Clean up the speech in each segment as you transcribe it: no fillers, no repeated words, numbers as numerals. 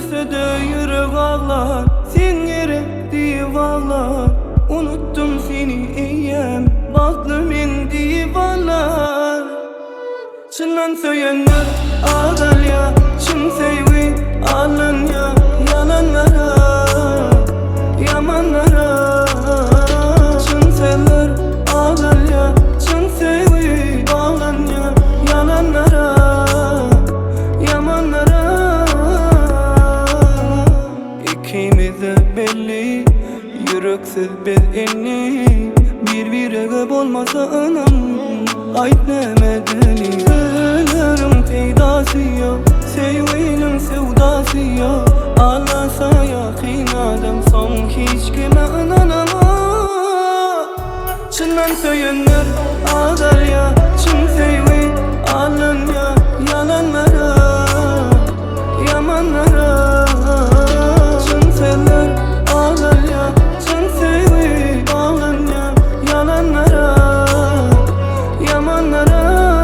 gülse de yürek ağlar. Sen gerek deyip ağlar. Unuttum seni eyyem, baklı men deyip ağlar. Çınlan söylenir ağlar ya, çın sevgi ağlan ya. Yalanlara, yamanlara çın sever ağlar ya, çın sevgi ağlan ya. Yalanlara, yamanlara İkimiz de belli, yüreksiz bedenli. Bir olmasa anam ait nemedeli. Sığınırım peydası yok, sevginin sevdası yok. Ağlasa yakın adam, son hiç kime inanamam. Çınlan söylenir ağlar ya, çın sevgi ağlan ya. Yalanlara, yamanlara çın sever ağlar ya, çın sevgi ağlan ya. Yalanlara, yamanlara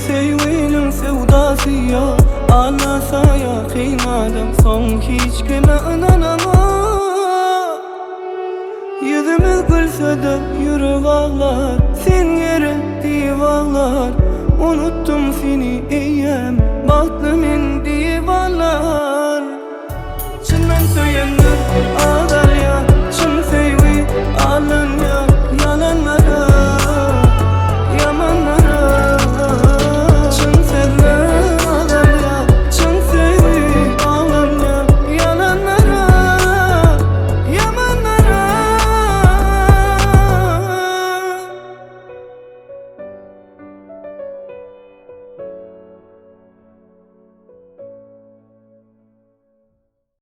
sevginin sevdası yok. Ağlasa yakın adam, son hiç kime inanamam. Yüzümüz gülse de yürek ağlar. Sen gerek deyip ağlar. Unuttum seni eyyem,